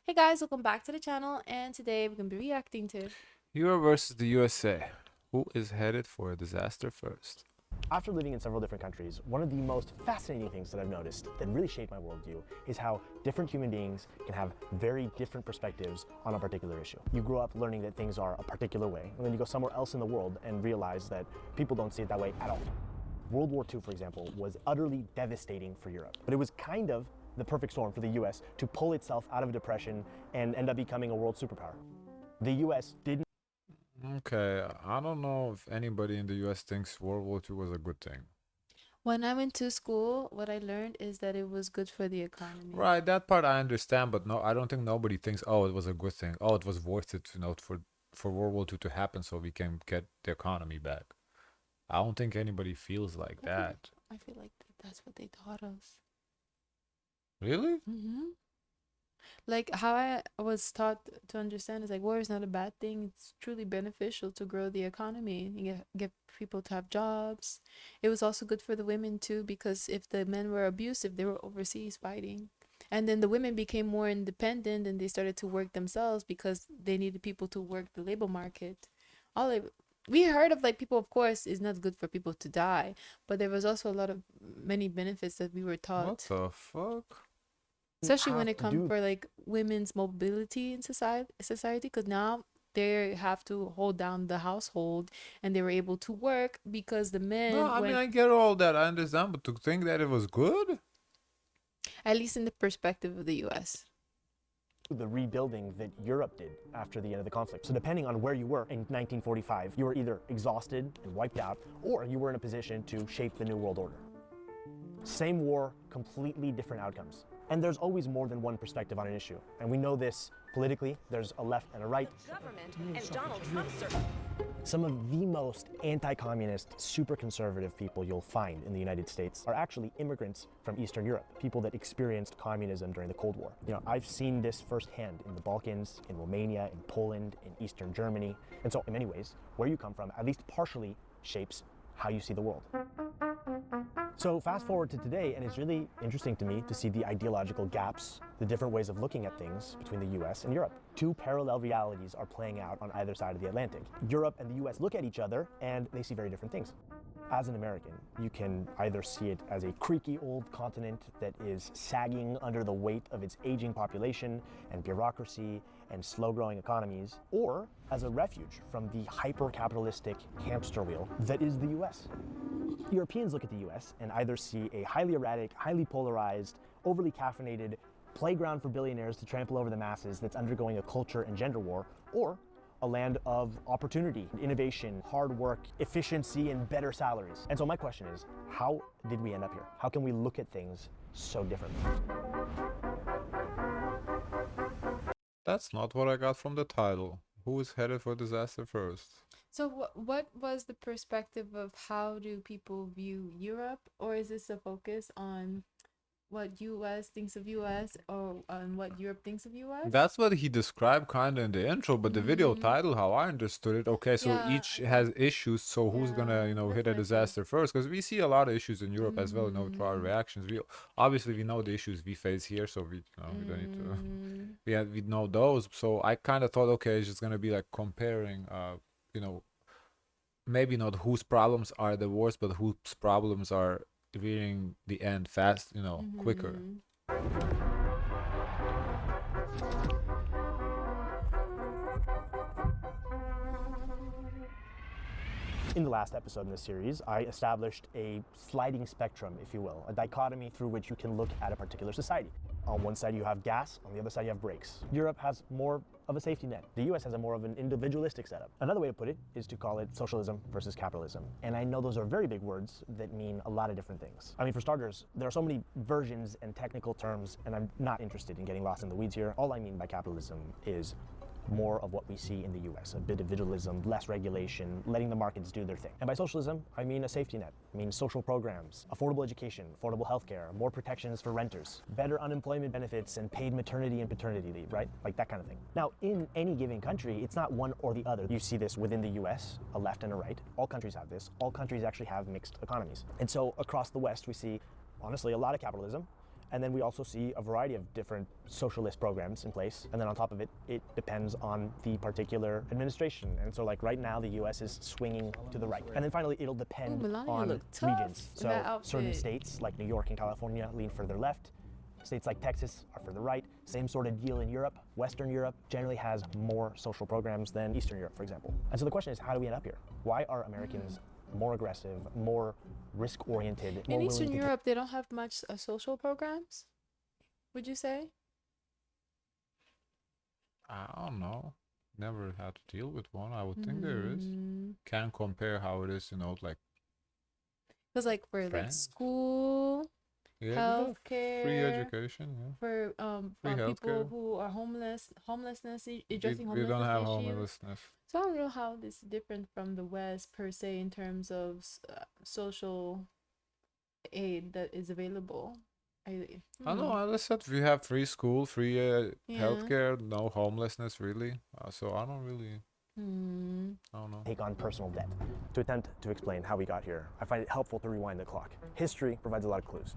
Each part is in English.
Hey guys, welcome back to the channel, and today we're gonna be reacting to. Europe versus the USA. Who is headed for a disaster first? After living in several different countries, one of the most fascinating things that I've noticed that really shaped my worldview is how different human beings can have very different perspectives on a particular issue. You grow up learning that things are a particular way, and then you go somewhere else in the world and realize that people don't see it that way at all. World War II, for example, was utterly devastating for Europe, but it was kind of the perfect storm for the US to pull itself out of depression and end up becoming a world superpower. The US didn't. Okay, I don't know if anybody in the US thinks World War II was a good thing. When I went to school, what I learned is that it was good for the economy. Right, that part I understand, but no, I don't think nobody thinks, oh, it was a good thing. Oh, it was worth it, for World War II to happen so we can get the economy back. I don't think anybody feels like I feel, that. I feel like that's what they taught us. Really? Like how I was taught to understand is like war is not a bad thing. It's truly beneficial to grow the economy and get people to have jobs. It was also good for the women too because if the men were abusive, they were overseas fighting. And then the women became more independent and they started to work themselves because they needed people to work the labor market. All I, we heard of like people, of course, is not good for people to die, but there was also a lot of many benefits that we were What taught, the fuck? especially when have it to comes do for like women's mobility in society because now they have to hold down the household and they were able to work because the No, men I mean, went, I get all that, I understand, but to think that it was good? at least in the perspective of the US. the rebuilding that Europe did after the end of the conflict. So depending on where you were in 1945, you were either exhausted and wiped out, or you were in a position to shape the new world order. Same war, completely different outcomes. And there's always more than one perspective on an issue. And we know this politically, there's a left and a right. Government and Donald Trump, sir. Some of the most anti-communist, super conservative people you'll find in the United States are actually immigrants from Eastern Europe, people that experienced communism during the Cold War. You know, I've seen this firsthand in the Balkans, in Romania, in Poland, in Eastern Germany. And so in many ways, where you come from at least partially shapes how you see the world. So fast forward to today, and it's really interesting to me to see the ideological gaps, the different ways of looking at things between the US and Europe. Two parallel realities are playing out on either side of the Atlantic. Europe and the US look at each other and they see very different things. As an American, you can either see it as a creaky old continent that is sagging under the weight of its aging population and bureaucracy and slow-growing economies, or as a refuge from the hyper-capitalistic hamster wheel that is the US. Europeans look at the US and either see a highly erratic, highly polarized, overly caffeinated playground for billionaires to trample over the masses that's undergoing a culture and gender war, or a land of opportunity, innovation, hard work, efficiency, and better salaries. And so my question is, how did we end up here? How can we look at things so differently? That's not what I got from the title. Who is headed for disaster first? So what was the perspective of how do people view Europe, or is this a focus on what US thinks of US or on what Europe thinks of US? That's what he described kind of in the intro, but the video title, how I understood it, okay, so Yeah, each has issues, so who's gonna, yeah, hit that's a what I thought. disaster first? Because we see a lot of issues in Europe as well, through our Mm-hmm. reactions. We obviously we know the issues we face here, so we don't need to. Mm. We know those. So I kind of thought, okay, it's just gonna be like comparing, you know, maybe not whose problems are the worst, but whose problems are reaching the end fast, quicker. Mm-hmm. In the last episode in this series, I established a sliding spectrum, if you will, a dichotomy through which you can look at a particular society. On one side you have gas, on the other side you have brakes. Europe has more of a safety net. The US has a more of an individualistic setup. Another way to put it is to call it socialism versus capitalism. And I know those are very big words that mean a lot of different things. I mean, for starters, there are so many versions and technical terms, and I'm not interested in getting lost in the weeds here. All I mean by capitalism is more of what we see in the US, a bit of individualism, less regulation, letting the markets do their thing. And by socialism, I mean a safety net. I mean social programs, affordable education, affordable healthcare, more protections for renters, better unemployment benefits, and paid maternity and paternity leave, right? Like that kind of thing. Now, in any given country, it's not one or the other. You see this within the US, a left and a right. All countries have this. All countries actually have mixed economies. And so across the West, we see, honestly, a lot of capitalism, And then we also see a variety of different socialist programs in place. And then on top of it, it depends on the particular administration. And so like right now, the US is swinging to the right. And then finally, it'll depend Melania on looked tough regions. in that So certain outfit. states like New York and California lean further left. States like Texas are further right. Same sort of deal in Europe. Western Europe generally has more social programs than Eastern Europe, for example. And so the question is, how do we end up here? Why are Americans more aggressive, more risk-oriented, more In willing Eastern to Europe, they don't have much social programs, would you say? I don't know. Never had to deal with one. I would think there is. Can't compare how it is, like Because like for like France. school, Yeah, we got free healthcare, education. Yeah. for Free people healthcare. who are homelessness, addressing We don't homelessness have issues. homelessness. So I don't know how this is different from the West per se in terms of social aid that is available. I I know. As I said, we have free school, free Yeah. healthcare, no homelessness really. So I don't really. I don't know. take on personal debt. To attempt to explain how we got here, I find it helpful to rewind the clock. History provides a lot of clues.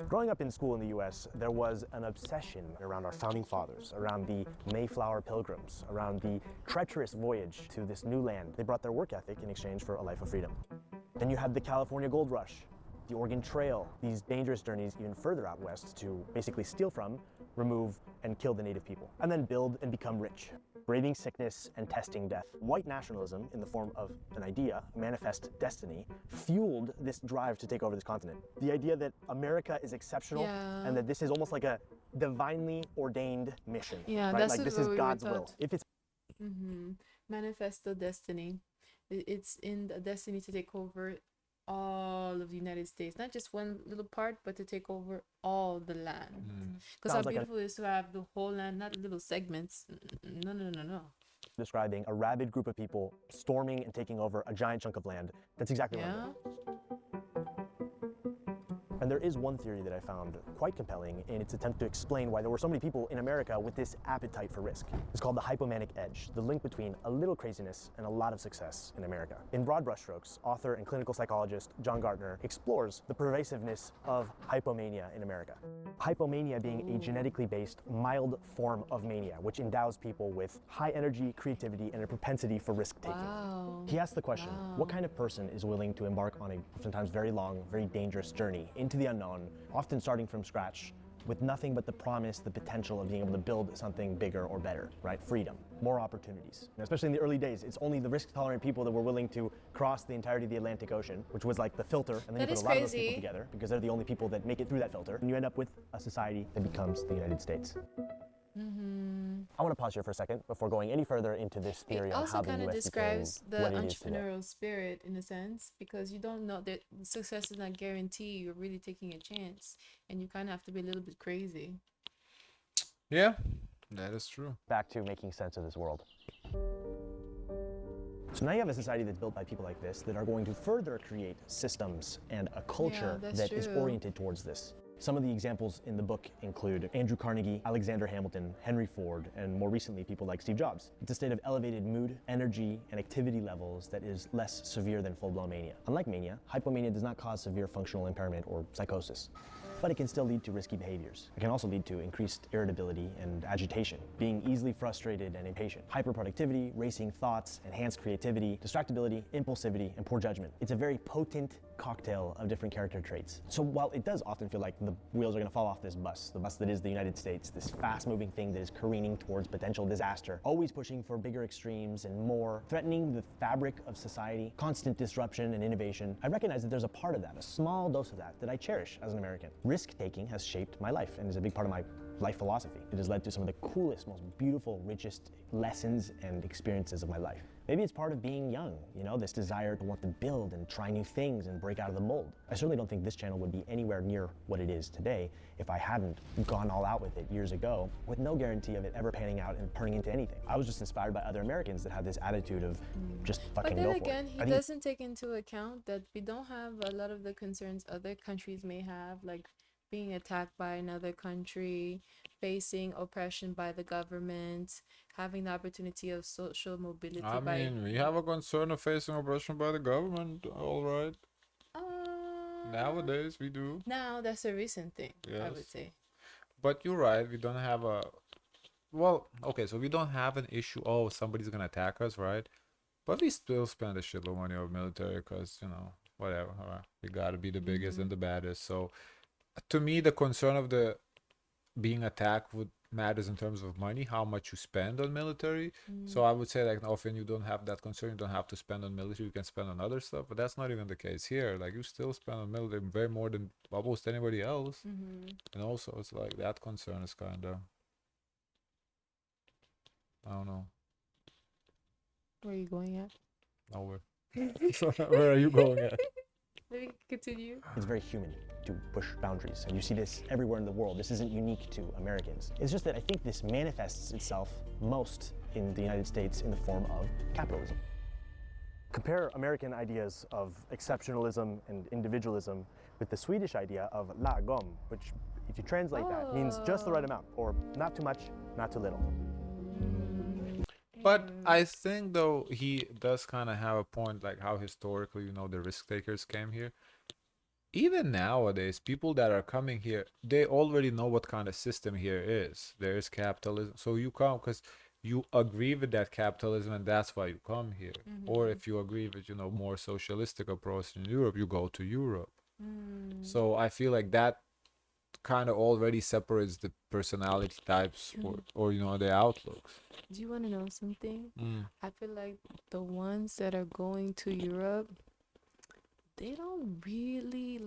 Growing up in school in the US, there was an obsession around our founding fathers, around the Mayflower Pilgrims, around the treacherous voyage to this new land. They brought their work ethic in exchange for a life of freedom. Then you had the California Gold Rush, the Oregon Trail, these dangerous journeys even further out west to basically steal from, remove, and kill the native people, and then build and become rich, braving sickness and testing death. White nationalism, in the form of an idea, manifest destiny, fueled this drive to take over this continent. The idea that America is exceptional Yeah. and that this is almost like a divinely ordained mission. Yeah, right? that's Like what this we is were God's will. taught. If it's Manifesto destiny. It's in the destiny to take over all of the United States, not just one little part, but to take over all the land. Because how Sounds like a- beautiful it is to have the whole land, not little segments. No, no, no, no. describing a rabid group of people storming and taking over a giant chunk of land, that's exactly what I'm Yeah. doing. And there is one theory that I found quite compelling in its attempt to explain why there were so many people in America with this appetite for risk. It's called the hypomanic edge, the link between a little craziness and a lot of success in America. In broad brushstrokes, author and clinical psychologist John Gartner explores the pervasiveness of hypomania in America. Hypomania being a genetically based, mild form of mania, which endows people with high energy, creativity, and a propensity for risk taking. Wow. He asked the question, what kind of person is willing to embark on a sometimes very long, very dangerous journey into the unknown, often starting from scratch, with nothing but the promise, the potential of being able to build something bigger or better, right? Freedom, more opportunities. And especially in the early days, it's only the risk-tolerant people that were willing to cross the entirety of the Atlantic Ocean, which was like the filter, and then That you is put a lot of those crazy. people together because they're the only people that make it through that filter, and you end up with a society that becomes the United States. I want to pause here for a second before going any further into this theory It on also how the kind of US describes became the what it is today. entrepreneurial spirit in a sense, because you don't know that success is not guaranteed. You're really taking a chance, and you kind of have to be a little bit crazy. Yeah, that is true. Back to making sense of this world. So now you have a society that's built by people like this that are going to further create systems and a culture that's that is true. oriented towards this. Some of the examples in the book include Andrew Carnegie, Alexander Hamilton, Henry Ford, and more recently people like Steve Jobs. It's a state of elevated mood, energy, and activity levels that is less severe than full-blown mania. Unlike mania, hypomania does not cause severe functional impairment or psychosis, but it can still lead to risky behaviors. It can also lead to increased irritability and agitation, being easily frustrated and impatient, hyperproductivity, racing thoughts, enhanced creativity, distractibility, impulsivity, and poor judgment. It's a very potent cocktail of different character traits. So while it does often feel like the wheels are gonna fall off this bus, the bus that is the United States, this fast-moving thing that is careening towards potential disaster, always pushing for bigger extremes and more, threatening the fabric of society, constant disruption and innovation, I recognize that there's a part of that, a small dose of that I cherish as an American. Risk-taking has shaped my life and is a big part of my life philosophy. It has led to some of the coolest, most beautiful, richest lessons and experiences of my life. Maybe it's part of being young, this desire to want to build and try new things and break out of the mold. I certainly don't think this channel would be anywhere near what it is today if I hadn't gone all out with it years ago, with no guarantee of it ever panning out and turning into anything. I was just inspired by other Americans that had this attitude of just fucking But then go for again, it. he I think doesn't take into account that we don't have a lot of the concerns other countries may have, like being attacked by another country, facing oppression by the government, having the opportunity of social mobility I by mean, we have a concern of facing oppression by the government, all right. Nowadays we do. Now that's a recent thing, I would Yes. say. But you're right, we don't have a well, okay, so we don't have an issue, oh, somebody's gonna attack us, right? But we still spend a shitload of money on military because, whatever, we gotta be the biggest and the baddest. So to me, the concern of the being attacked would matters in terms of money, how much you spend on military. So I would say like often you don't have that concern, you don't have to spend on military, you can spend on other stuff, but that's not even the case here. Like you still spend on military way more than almost anybody else. And also it's like that concern is kinda, I don't know, Where are you going at? nowhere. Where are you going at? Maybe continue. It's very human to push boundaries, and you see this everywhere in the world. This isn't unique to Americans. It's just that I think this manifests itself most in the United States in the form of capitalism. Compare American ideas of exceptionalism and individualism with the Swedish idea of lagom, which, if you translate that, means just the right amount, or not too much, not too little. But I think though he does kind of have a point, like how historically, the risk takers came here. Even nowadays, people that are coming here, they already know what kind of system here is. There is capitalism, so you come because you agree with that capitalism, and that's why you come here. Or if you agree with, more socialistic approach in Europe, you go to Europe. So I feel like that kind of already separates the personality types or the outlooks. Do you want to know something? I feel like the ones that are going to Europe, they don't really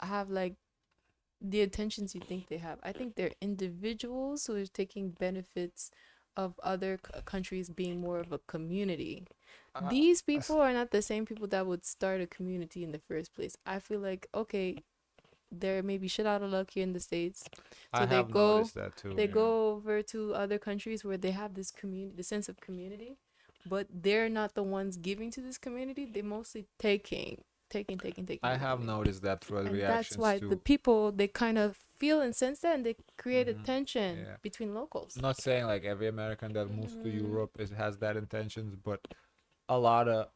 have the intentions you think they have. I think they're individuals who are taking benefits of other countries being more of a community. These people are not the same people that would start a community in the first place. I feel like, okay, they're maybe shit out of luck here in the States. So I they have go noticed that too. they go over to other countries where they have this community, the sense of community, but they're not the ones giving to this community. They're mostly taking. I have noticed that through And reactions that's why too. the people, they kind of feel and sense that, and they create a tension Yeah. between locals. Not saying like every American that moves to Europe has that intentions, but a lot of,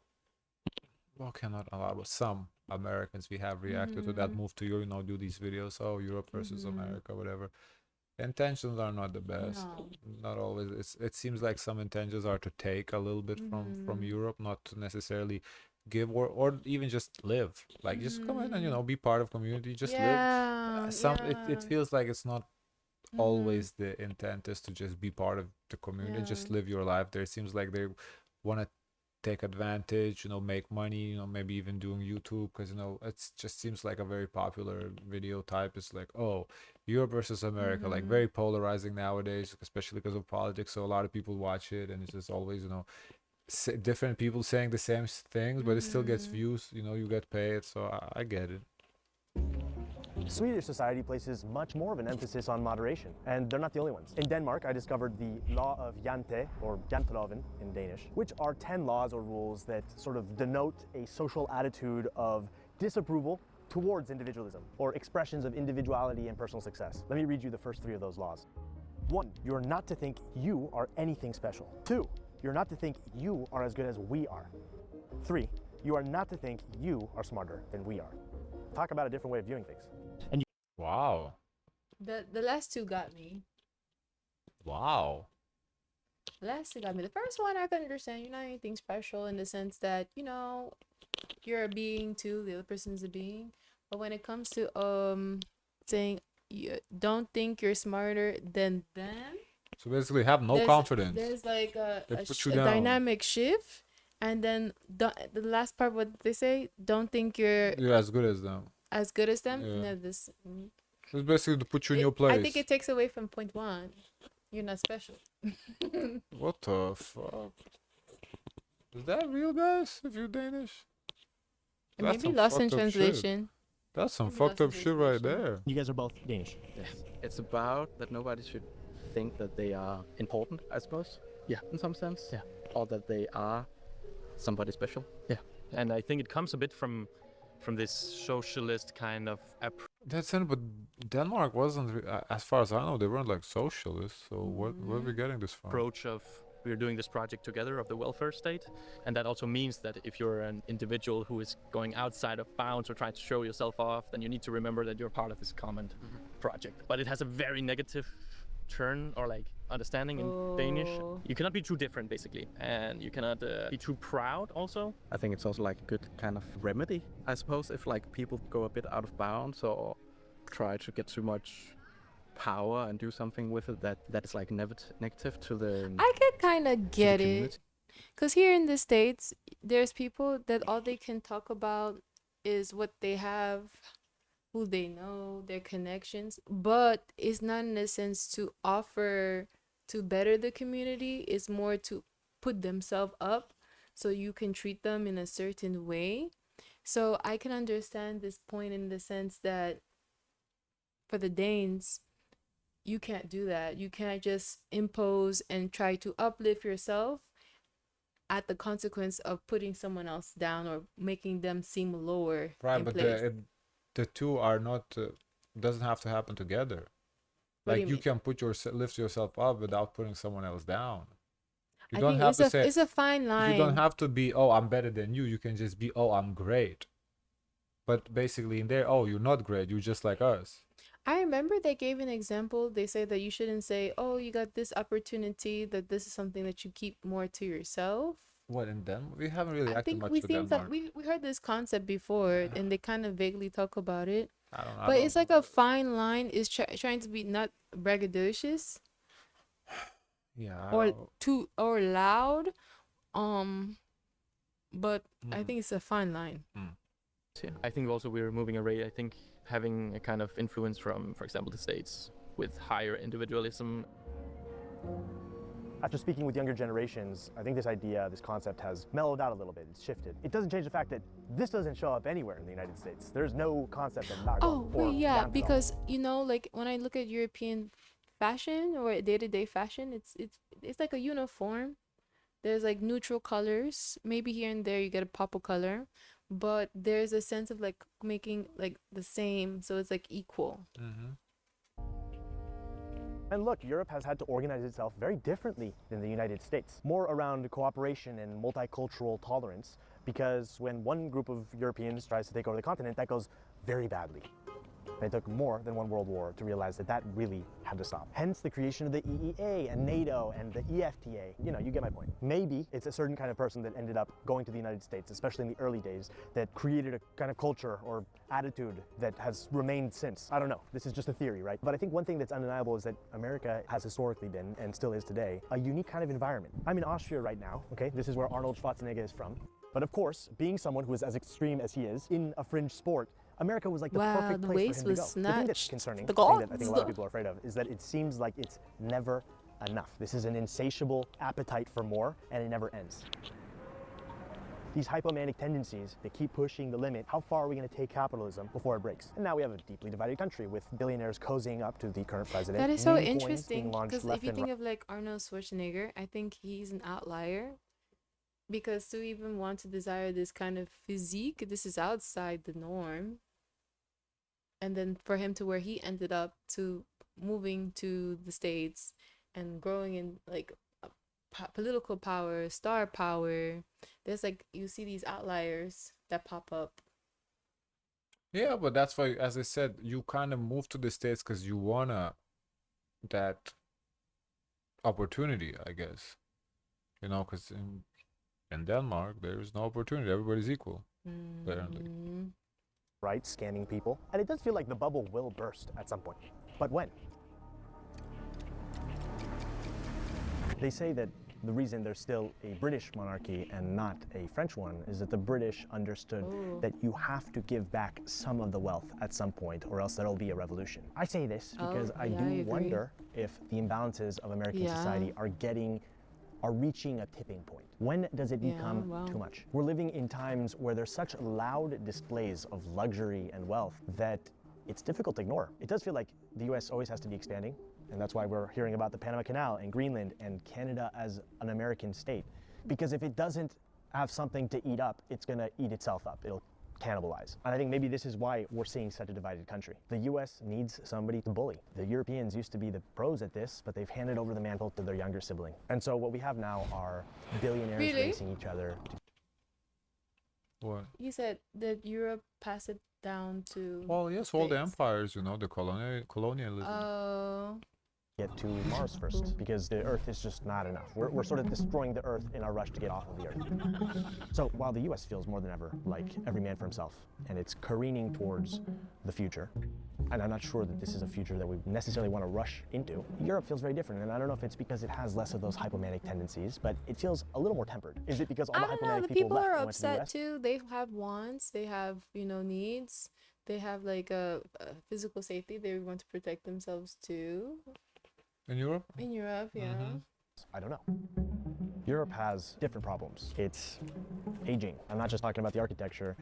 well, not a lot, but some Americans we have reacted to that move to Europe, do these videos, oh, Europe versus America, whatever. Intentions are not the best. No. Not always. It seems like some intentions are to take a little bit from Europe, not to necessarily give or even just live. Like just come in and be part of community, just live. It feels like it's not always the intent is to just be part of the community, just live your life there. It seems like they want to take advantage, make money, maybe even doing YouTube, because it's just seems like a very popular video type. It's like, oh, Europe versus America, like very polarizing nowadays, especially because of politics. So a lot of people watch it, and it's just always different people saying the same things, but it still gets views. You get paid, so I get it. Swedish society places much more of an emphasis on moderation, and they're not the only ones. In Denmark, I discovered the law of Jante, or Janteloven in Danish, which are 10 laws or rules that sort of denote a social attitude of disapproval towards individualism, or expressions of individuality and personal success. Let me read you the first 3 of those laws. 1, you are not to think you are anything special. 2, you're not to think you are as good as we are. 3, you are not to think you are smarter than we are. Talk about a different way of viewing things. Wow. The last two got me. Wow. The last two got me. The first one I can understand. You're not anything special in the sense that, you're a being too. The other person is a being. But when it comes to saying you don't think you're smarter than them, So basically, have no confidence. There's like a put you down. dynamic shift. And then the last part, what they say, don't think you're as good as them. as good as them. Yeah. No, It's basically to put you in your place. I think it takes away from point one. You're not special. What the fuck? Is that real, guys? If you're Danish? That's Maybe some lost in fucked up shit. translation. That's some Maybe fucked lost up in shit right translation. there. You guys are both Danish. Yes. It's about that nobody should think that they are important, I suppose. Yeah, in some sense. Yeah. Or that they are somebody special. Yeah, and I think it comes a bit from this socialist kind of approach. That's it, but Denmark wasn't, as far as I know, they weren't like socialists. So where are we getting this from? Approach of we're doing this project together of the welfare state. And that also means that if you're an individual who is going outside of bounds or trying to show yourself off, then you need to remember that you're part of this common project. But it has a very negative turn or like understanding in Danish. Oh. You cannot be too different basically, and you cannot be too proud also. I think it's also like a good kind of remedy, I suppose, if like people go a bit out of bounds or try to get too much power and do something with it that is like negative to the I could kind of get it. community. Because here in the States, there's people that all they can talk about is what they have, who they know, their connections, but it's not in a sense to offer to better the community. It's more to put themselves up so you can treat them in a certain way. So I can understand this point in the sense that for the Danes, you can't do that. You can't just impose and try to uplift yourself at the consequence of putting someone else down or making them seem lower Right, in but place. the two are not doesn't have to happen together. What do Like you you mean? can lift yourself up without putting someone else down. You I don't think have it's to a say it's a fine line. you don't have to be, oh, I'm better than you. You can just be, oh, I'm great. But basically in there, oh, you're not great. You're just like us. I remember they gave an example. They say that you shouldn't say, "Oh, you got this opportunity," that this is something that you keep more to yourself. What, in Denmark? We haven't really I acted think much we with seen some Denmark. we heard this concept before and they kind of vaguely talk about it. I don't know. But it's like a fine line is trying to be not braggadocious Yeah, or too or loud. But I think it's a fine line. I think also we're moving away. I think having a kind of influence from, for example, the States with higher individualism. After speaking with younger generations, I think this idea, this concept has mellowed out a little bit. It's shifted. It doesn't change the fact that this doesn't show up anywhere in the United States. There's no concept of nago Oh, or wait, yeah, damsel. because like when I look at European fashion or day-to-day fashion, it's like a uniform. There's like neutral colors. Maybe here and there you get a pop of color, but there's a sense of like making like the same, so it's like equal. And look, Europe has had to organize itself very differently than the United States, more around cooperation and multicultural tolerance, because when one group of Europeans tries to take over the continent, that goes very badly. And it took more than one world war to realize that that really had to stop. Hence the creation of the EEA and NATO and the EFTA. You know, you get my point. Maybe it's a certain kind of person that ended up going to the United States, especially in the early days, that created a kind of culture or attitude that has remained since. I don't know. This is just a theory, right? But I think one thing that's undeniable is that America has historically been, and still is today, a unique kind of environment. I'm in Austria right now, okay? This is where Arnold Schwarzenegger is from. But of course, being someone who is as extreme as he is in a fringe sport, America was like the Wow, perfect the place waist for him to was go. The thing that's snatched. concerning, The the thing that I think a lot of gods. people are afraid of, is that it seems like it's never enough. This is an insatiable appetite for more, and it never ends. These hypomanic tendencies, they keep pushing the limit. How far are we going to take capitalism before it breaks? And now we have a deeply divided country with billionaires cozying up to the current president. That is so meme coins being interesting launched because left if you and think right. of like Arnold Schwarzenegger, I think he's an outlier because to even want to desire this kind of physique, this is outside the norm. And then for him to where he ended up to moving to the States and growing in like political power, star power, there's like you see these outliers that pop up. Yeah, but that's why, as I said, you kind of move to the States because you wanna that opportunity, I guess. You know, because in Denmark, there's no opportunity. Everybody's equal, apparently. Right, scamming people. And it does feel like the bubble will burst at some point. But when? They say that the reason there's still a British monarchy and not a French one is that the British understood that you have to give back some of the wealth at some point or else there'll be a revolution. I say this because I yeah, I do agree. wonder if the imbalances of American Yeah. society are reaching a tipping point. When does it Yeah, become wow. too much? We're living in times where there's such loud displays of luxury and wealth that it's difficult to ignore. It does feel like the US always has to be expanding, and that's why we're hearing about the Panama Canal and Greenland and Canada as an American state. Because if it doesn't have something to eat up, it's gonna eat itself up. It'll cannibalize. And I think maybe this is why we're seeing such a divided country. The US needs somebody to bully. The Europeans used to be the pros at this, but they've handed over the mantle to their younger sibling. And so what we have now are billionaires Really? racing each other to What? He said that Europe passed it down to. Well, yes, all the States. empires, you know, the colonialism. Oh. get to Mars first, because the Earth is just not enough. We're sort of destroying the Earth in our rush to get off of the Earth. So while the US feels more than ever like every man for himself, and it's careening towards the future, and I'm not sure that this is a future that we necessarily want to rush into, Europe feels very different, and I don't know if it's because it has less of those hypomanic tendencies, but it feels a little more tempered. Is it because all I the don't know. hypomanic The people people left are and went to the upset US? too. They have wants. They have, needs. They have like a physical safety. They want to protect themselves too. In Europe? In Europe, yeah. I don't know. Europe has different problems. It's aging. I'm not just talking about the architecture,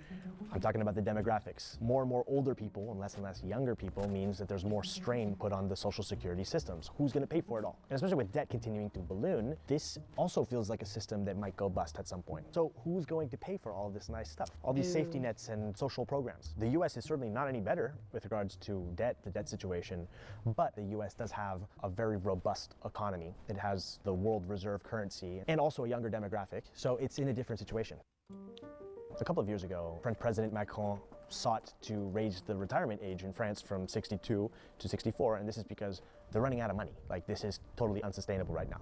I'm talking about the demographics. More and more older people and less younger people means that there's more strain put on the social security systems. Who's going to pay for it all? And especially with debt continuing to balloon, this also feels like a system that might go bust at some point. So who's going to pay for all of this nice stuff? All these safety nets and social programs. The US is certainly not any better with regards to debt, the debt situation, but the US does have a very robust economy. It has the world reserve currency and also a younger demographic, so it's in a different situation. A couple of years ago, French President Macron sought to raise the retirement age in France from 62 to 64, and this is because they're running out of money. Like, this is totally unsustainable right now.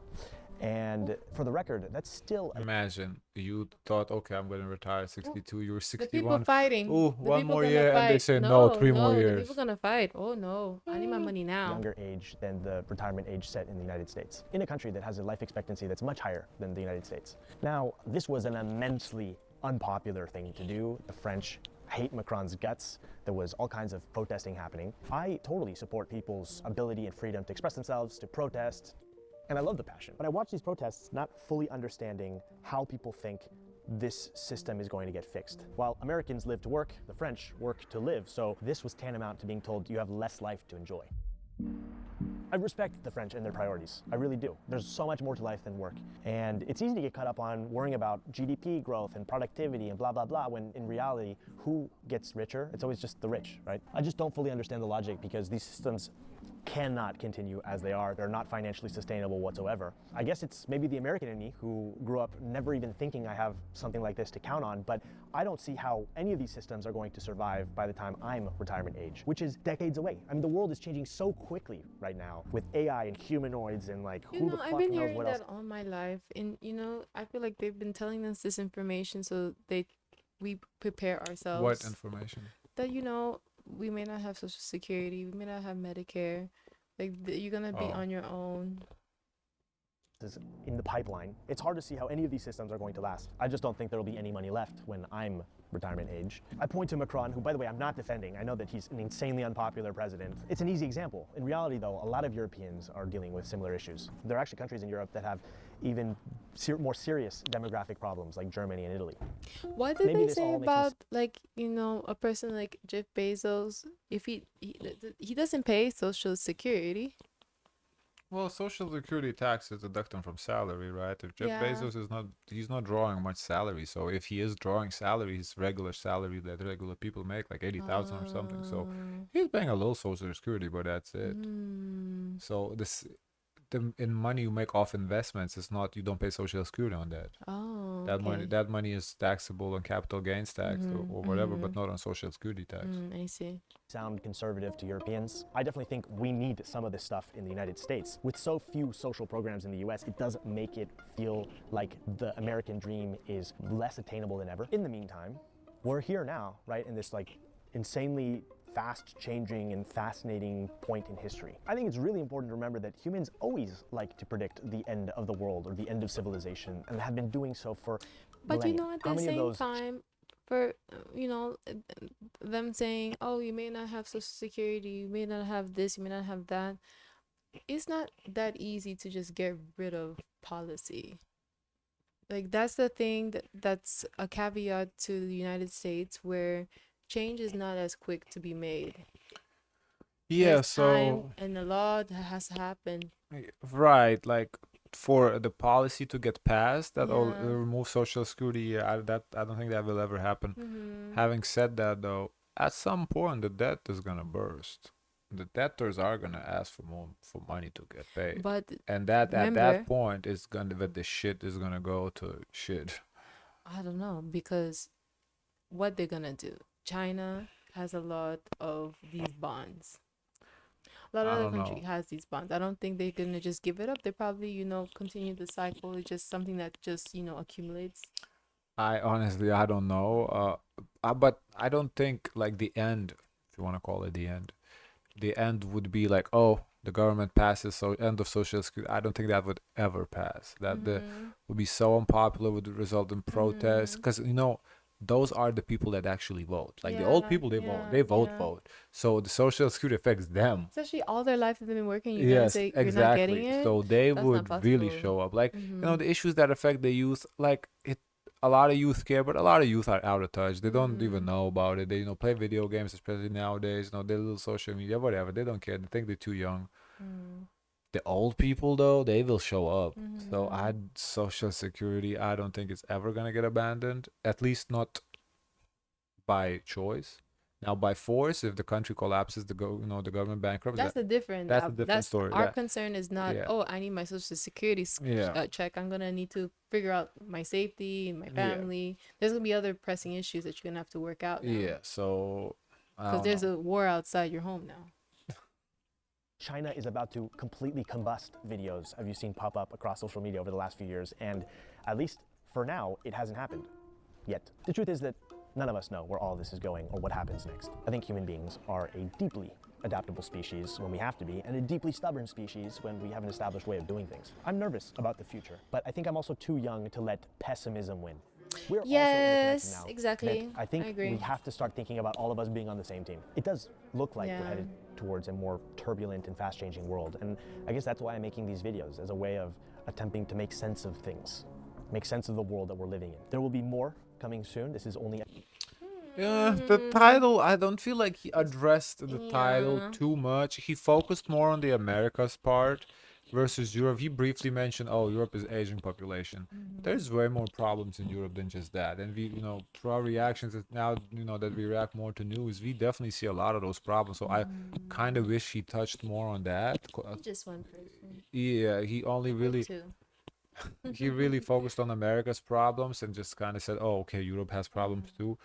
And for the record, that's still Imagine you thought, okay, I'm going to retire at 62, you're The people 61. fighting. Ooh, The one people more gonna year, and they fight. say, no, 3 more The years. people gonna fight. Oh no, I need my money a now. younger age than the retirement age set in the United States, in a country that has a life expectancy that's much higher than the United States. Now, this was an immensely unpopular thing to do. The French hate Macron's guts. There was all kinds of protesting happening. I totally support people's ability and freedom to express themselves, to protest, and I love the passion. But I watch these protests not fully understanding how people think this system is going to get fixed. While Americans live to work, the French work to live, so this was tantamount to being told you have less life to enjoy. I respect the French and their priorities. I really do. There's so much more to life than work. And it's easy to get caught up on worrying about GDP growth and productivity and blah, blah, blah, when in reality, who gets richer? It's always just the rich, right? I just don't fully understand the logic because these systems cannot continue as they are. They're not financially sustainable whatsoever. I guess it's maybe the American in me who grew up never even thinking I have something like this to count on, but I don't see how any of these systems are going to survive by the time I'm retirement age, which is decades away. I mean, the world is changing so quickly right now with AI and humanoids and like who the I've fuck been knows hearing what else. that all my life, and I feel like they've been telling us this information so we prepare ourselves. What information? That we may not have Social Security, we may not have Medicare. Like you're gonna be Oh. on your own. Is in the pipeline. It's hard to see how any of these systems are going to last. I just don't think there will be any money left when I'm retirement age. I point to Macron, who, by the way, I'm not defending. I know that he's an insanely unpopular president. It's an easy example. In reality, though, a lot of Europeans are dealing with similar issues. There are actually countries in Europe that have even more serious demographic problems, like Germany and Italy. What did Maybe they this say all makes me about a person like Jeff Bezos? If he doesn't pay Social Security. Well, social security tax is deducted from salary, right? If Jeff Yeah. Bezos he's not drawing much salary. So if he is drawing salary, his regular salary that regular people make, like 80,000 or something. So he's paying a little social security, but that's it. Mm. So in money you make off investments, it's not, you don't pay social security on that. Oh, That money is taxable on capital gains tax or whatever, but not on social security tax. I see. Sound conservative to Europeans. I definitely think we need some of this stuff in the United States. With so few social programs in the US, it does make it feel like the American dream is less attainable than ever. In the meantime, we're here now, right, in this like insanely fast changing and fascinating point in history. I think it's really important to remember that humans always like to predict the end of the world or the end of civilization and have been doing so for But millennia. at How the many of same those time, for them saying, "Oh, you may not have Social Security, you may not have this, you may not have that," it's not that easy to just get rid of policy. Like that's the thing that's a caveat to the United States, where change is not as quick to be made. Yeah, There's time and a law that has to happen. right, like for the policy to get passed that all Yeah. remove social security, yeah, I don't think that will ever happen. Mm-hmm. Having said that, though, at some point the debt is gonna burst. The debtors are gonna ask for more for money to get paid, But and that at that remember, point is gonna that the shit is gonna go to shit. I don't know because what they're gonna do. China has a lot of these bonds. A lot of I other don't country know. has these bonds. I don't think they're gonna just give it up. They probably, continue the cycle. It's just something that just, accumulates. I honestly I don't know. But I don't think like the end, if you want to call it the end would be like, oh, the government passes, so end of social security. I don't think that would ever pass. That the Mm-hmm. would be so unpopular, would result in protests, Mm-hmm. because those are the people that actually vote. Like the old Yeah, people, yeah, they vote yeah. vote. So the social security affects them. Especially all their life they've been working. You're gonna Yes, say you're not getting exactly. it? So they That's not would really possible. show up. Like, Mm-hmm. the issues that affect the youth, like it a lot of youth care, but a lot of youth are out of touch. They don't even Mm-hmm. know about it. They, play video games, especially nowadays, their little social media, whatever. They don't care. They think they're too young. Mm-hmm. The old people though, they will show up. So Mm-hmm. I social security, I don't think it's ever gonna get abandoned. At least not by choice. Now by force, if the country collapses, the government bankrupts, That's a different. that's a different That's story. our concern is not. Yeah. Oh, I need my social security Yeah. check. I'm gonna need to figure out my safety, my Yeah. family. There's gonna be other pressing issues that you're gonna have to work out now. Yeah. So I Because don't there's know. a war outside your home now. China is about to completely combust videos have you seen pop up across social media over the last few years, and at least for now, it hasn't happened yet. The truth is that none of us know where all this is going or what happens next. I think human beings are a deeply adaptable species when we have to be, and a deeply stubborn species when we have an established way of doing things. I'm nervous about the future, but I think I'm also too young to let pessimism win. We're also Yes, interconnected now. exactly. That I think I agree. we have to start thinking about all of us being on the same team. It does look like Yeah. we're headed towards a more turbulent and fast-changing world, and I guess that's why I'm making these videos, as a way of attempting to make sense of things, make sense of the world that we're living in. There will be more coming soon. This is only Yeah, the title, I don't feel like he addressed the title Yeah. too much. He focused more on the Americas part versus Europe. He briefly mentioned, oh, Europe is aging population. There's way more problems in Europe than just that. And we, through our reactions, now, that we react more to news, we definitely see a lot of those problems. So I kind of wish he touched more on that. Just one person. Yeah, he only Or really two. he really focused on America's problems and just kind of said, oh, okay, Europe has problems too.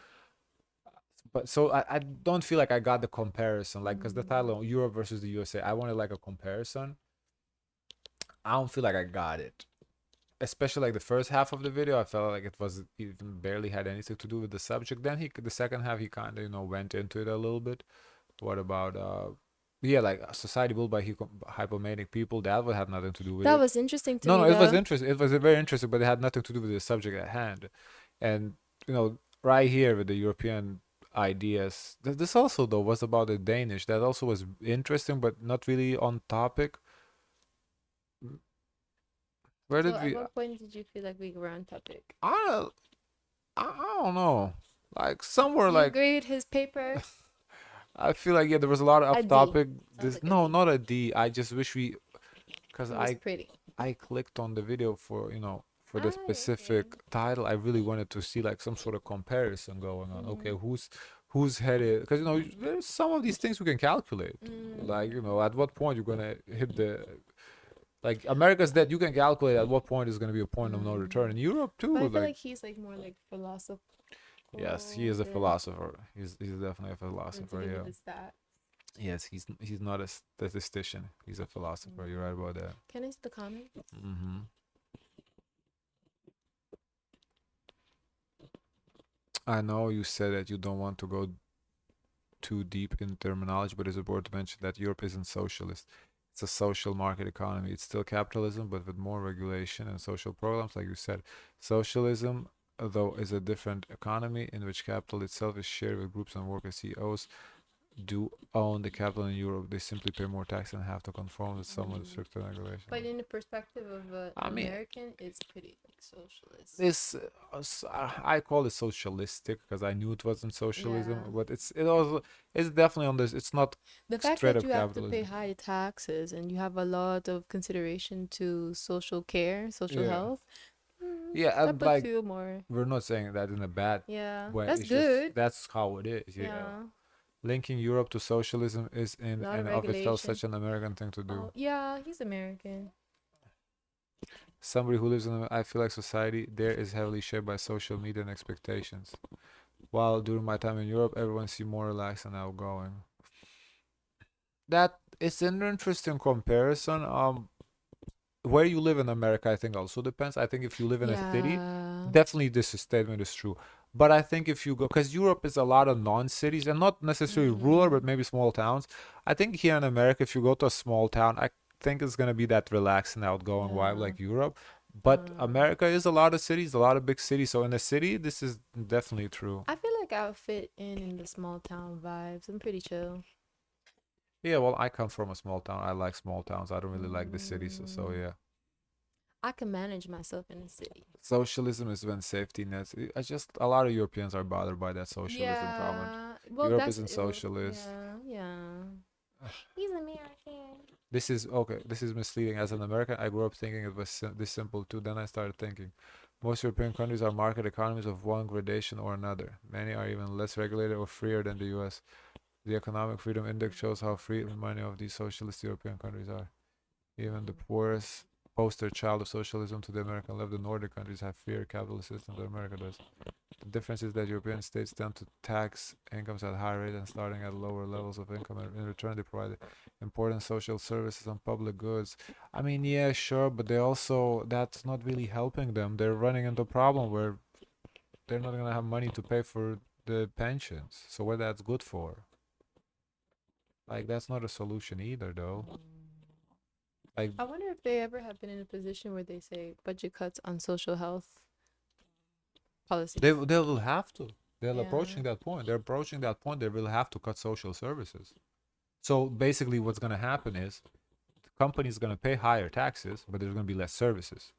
But so I don't feel like I got the comparison, like, because the title Europe versus the USA, I wanted like a comparison. I don't feel like I got it, especially like the first half of the video. I felt like it was even barely had anything to do with the subject. Then the second half, he kind of went into it a little bit. What about yeah, like a society built by hypomanic people, that would have nothing to do with That it. was interesting to No, me, no, it was though. interesting. It was very interesting, but it had nothing to do with the subject at hand. And right here with the European ideas, this also though was about the Danish. That also was interesting, but not really on topic. Where So, did at we? what point did you feel like we were on topic? I I don't know. Like somewhere Do you like agree with his paper? I feel like, yeah, there was a lot of A off D. topic. Sounds This like a no, D. not a D. I just wish because It was pretty. I clicked on the video for for the Ah, specific okay. title. I really wanted to see like some sort of comparison going on. Okay, Mm-hmm. who's headed? Because there's some of these things we can calculate. Like at what point you're gonna hit the like America's debt. You can calculate at what point is gonna be a point of no return. In Europe too, But I feel like like he's like more like philosophical yes, he is a than philosopher. He's definitely a than philosopher. to do Yeah. with the stats. Yes, he's not a statistician. He's a philosopher. You're right about that. Can I see the comments? Mm-hmm. I know you said that you don't want to go too deep in terminology, but it's important to mention that Europe isn't socialist. It's a social market economy. It's still capitalism, but with more regulation and social programs, like you said. Socialism, though, is a different economy in which capital itself is shared with groups and worker CEOs. do own the capital in Europe, they simply pay more tax and have to conform with some of the Mm. stricter regulations. But in the perspective of an I mean, American, it's pretty like socialist. this I call it socialistic because I knew it wasn't socialism, Yeah. but it's definitely on this. It's not The fact straight that up you have to pay capitalism. high taxes and you have a lot of consideration to social care, social Yeah, health, yeah, that and puts like you more. we're not saying that in a bad Yeah, way. that's It's just good. that's how it is. Yeah, Yeah, linking Europe to socialism is a in lot of and of itself regulation. such an American thing to do. Oh, yeah, he's American. Somebody who lives in, I feel like society there is heavily shaped by social media and expectations. While during my time in Europe, everyone seemed more relaxed and outgoing. That is an interesting comparison. Where you live in America, I think also depends. I think if you live in a city, Yeah. definitely this statement is true. But I think if you go, because Europe is a lot of non-cities and not necessarily rural, but maybe small towns. I think here in America, if you go to a small town, I think it's gonna be that relaxed and outgoing vibe Yeah. like Europe. But America is a lot of cities, a lot of big cities. So in a city, this is definitely true. I feel like I'll fit in the small town vibes. I'm pretty chill. Yeah, well, I come from a small town. I like small towns. I don't really like the cities. So Mm, yeah. I can manage myself in the city. Socialism is when safety nets. I just a lot of Europeans are bothered by that socialism comment. Yeah. Well, Europe that's isn't it. Well, socialist. yeah. Yeah. He's American. This is okay. This is misleading. As an American, I grew up thinking it was this simple too. Then I started thinking, most European countries are market economies of one gradation or another. Many are even less regulated or freer than the U.S. The Economic Freedom Index shows how free many of these socialist European countries are. Even the poorest poster child of socialism to the American left, the Nordic countries have freer capitalist system than America does. The difference is that European states tend to tax incomes at high rate and starting at lower levels of income, and in return they provide important social services and public goods. I mean, yeah, sure, but they also that's not really helping them. They're running into a problem where they're not gonna have money to pay for the pensions. So what that's good for? Like that's not a solution either, though. Like I wonder if they ever have been in a position where they say budget cuts on social health policies. they will have to. They're Yeah. approaching that point. They're approaching that point. They will have to cut social services. So basically, what's gonna happen is the company's gonna pay higher taxes, but there's gonna be less services.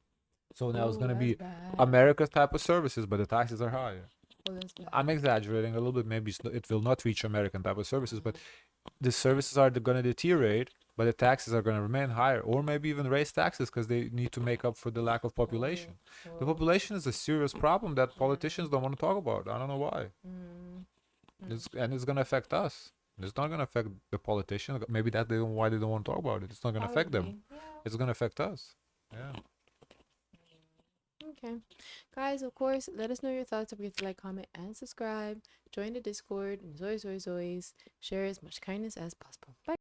So now it's Ooh, gonna that's be bad. America's type of services, but the taxes are higher. Oh, that's bad. I'm exaggerating a little bit. Maybe it will not reach American type of services, but the services are gonna deteriorate, but the taxes are gonna remain higher, or maybe even raise taxes because they need to make up for the lack of population. The population is a serious problem that politicians don't want to talk about. I don't know why. It's gonna affect us. It's not gonna affect the politicians. Maybe that why they don't want to talk about it. It's not gonna affect them. Probably. Yeah. It's gonna affect us. Yeah. Okay. Guys, of course, let us know your thoughts. Don't forget to like, comment, and subscribe. Join the Discord. And as always, share as much kindness as possible. Bye.